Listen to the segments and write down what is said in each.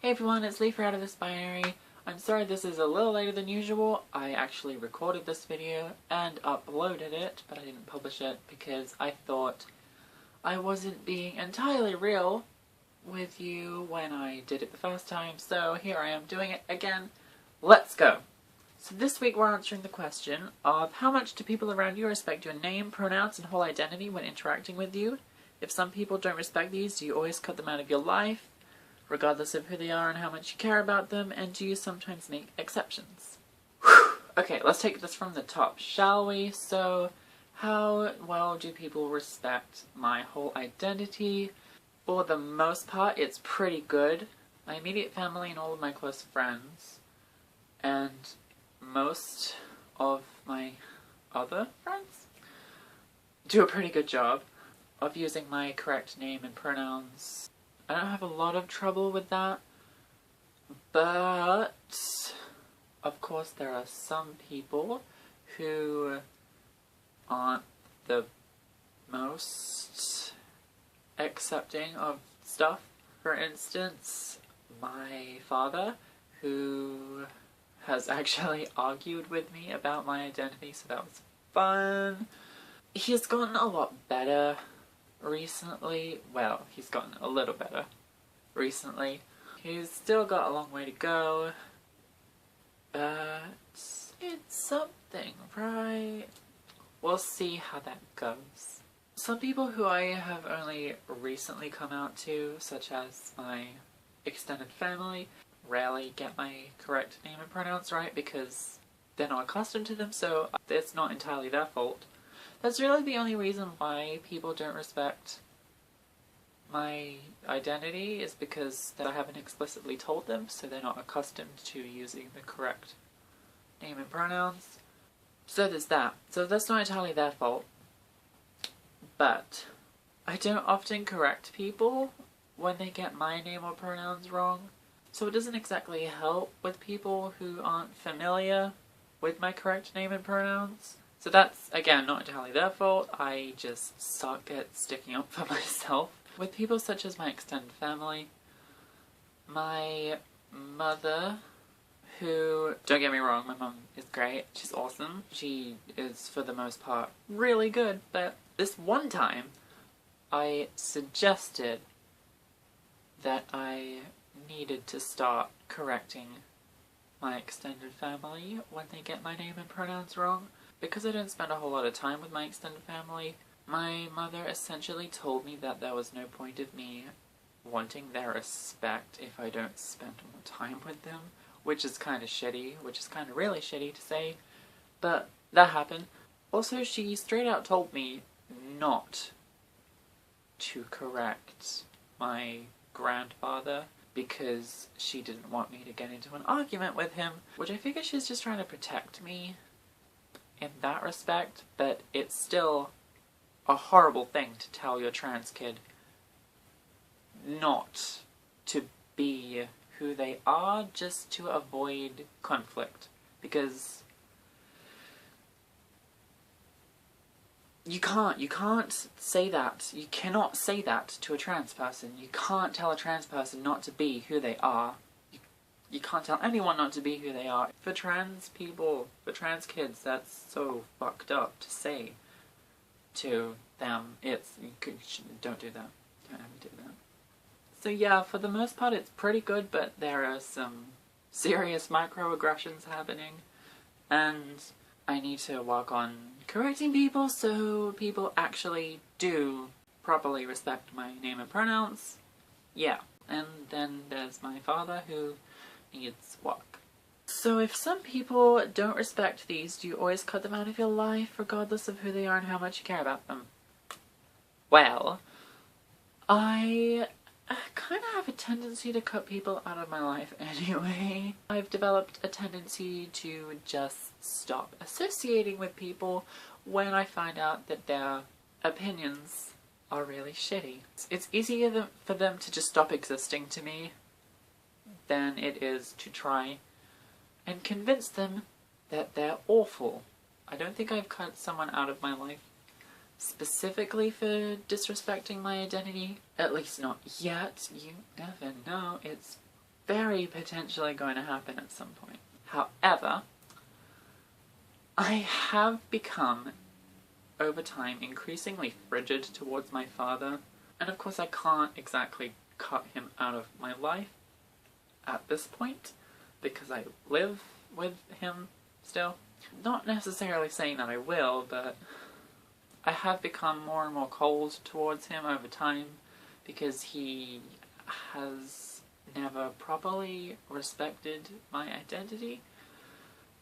Hey everyone, it's Leigh out of this binary. I'm sorry this is a little later than usual. I actually recorded this video and uploaded it, but I didn't publish it because I thought I wasn't being entirely real with you when I did it the first time, so here I am doing it again. Let's go! So this week we're answering the question of how much do people around you respect your name, pronouns, and whole identity when interacting with you? If some people don't respect these, do you always cut them out of your life, regardless of who they are and how much you care about them, and do you sometimes make exceptions? Whew. Okay, let's take this from the top, shall we? So, how well do people respect my whole identity? For the most part, it's pretty good. My immediate family and all of my close friends, and most of my other friends, do a pretty good job of using my correct name and pronouns. I don't have a lot of trouble with that, but of course there are some people who aren't the most accepting of stuff. For instance, my father, who has actually argued with me about my identity, so that was fun. He's gotten a lot better recently. Well, he's gotten a little better recently. He's still got a long way to go, but it's something, right? We'll see how that goes. Some people who I have only recently come out to, such as my extended family, rarely get my correct name and pronouns right because they're not accustomed to them, so it's not entirely their fault. That's really the only reason why people don't respect my identity, is because I haven't explicitly told them, so they're not accustomed to using the correct name and pronouns. So there's that. So that's not entirely their fault. But I don't often correct people when they get my name or pronouns wrong, so it doesn't exactly help with people who aren't familiar with my correct name and pronouns. So that's, again, not entirely their fault. I just suck at sticking up for myself. With people such as my extended family, my mother, who, don't get me wrong, my mum is great. She's awesome. She is, for the most part, really good. But this one time, I suggested that I needed to start correcting my extended family when they get my name and pronouns wrong. Because I don't spend a whole lot of time with my extended family, my mother essentially told me that there was no point of me wanting their respect if I don't spend more time with them, which is kind of shitty, which is kind of really shitty to say, but that happened. Also, she straight out told me not to correct my grandfather because she didn't want me to get into an argument with him, which I figure she's just trying to protect me in that respect, but it's still a horrible thing to tell your trans kid not to be who they are just to avoid conflict, because you can't say that. You cannot say that to a trans person. You can't tell a trans person not to be who they are. You can't tell anyone not to be who they are. For trans people, for trans kids, that's so fucked up to say to them. Don't do that. Don't ever do that. So yeah, for the most part it's pretty good, but there are some serious microaggressions happening, and I need to work on correcting people so people actually do properly respect my name and pronouns. Yeah. And then there's my father, who needs work. So if some people don't respect these, do you always cut them out of your life, regardless of who they are and how much you care about them? Well, I kind of have a tendency to cut people out of my life anyway. I've developed a tendency to just stop associating with people when I find out that their opinions are really shitty. It's easier for them to just stop existing to me than it is to try and convince them that they're awful. I don't think I've cut someone out of my life specifically for disrespecting my identity. At least not yet. You never know. It's very potentially going to happen at some point. However, I have become, over time, increasingly frigid towards my father, and of course I can't exactly cut him out of my life at this point, because I live with him still. Not necessarily saying that I will, but I have become more and more cold towards him over time, because he has never properly respected my identity.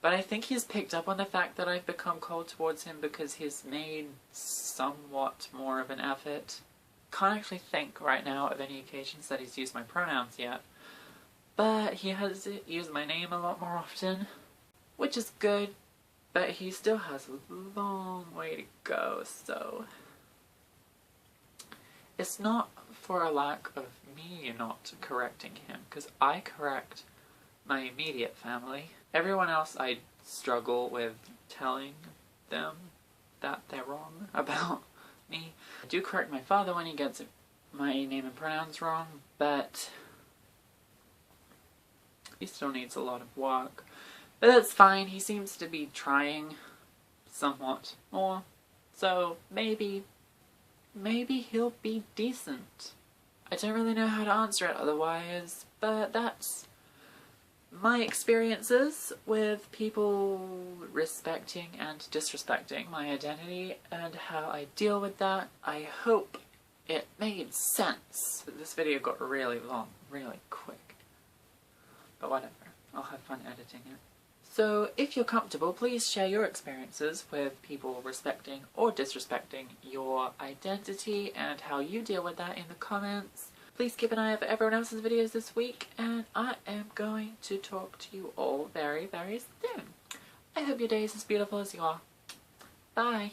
But I think he's picked up on the fact that I've become cold towards him because he's made somewhat more of an effort. Can't actually think right now of any occasions that he's used my pronouns yet, but he has used my name a lot more often, which is good, but he still has a long way to go, so it's not for a lack of me not correcting him, because I correct my immediate family. Everyone else I struggle with telling them that they're wrong about me. I do correct my father when he gets my name and pronouns wrong, but he still needs a lot of work. But that's fine, he seems to be trying somewhat more, so maybe he'll be decent. I don't really know how to answer it otherwise, but that's my experiences with people respecting and disrespecting my identity and how I deal with that. I hope it made sense. This video got really long, really quick. But whatever, I'll have fun editing it. So if you're comfortable, please share your experiences with people respecting or disrespecting your identity and how you deal with that in the comments. Please keep an eye out for everyone else's videos this week, and I am going to talk to you all very, very soon. I hope your day is as beautiful as you are. Bye!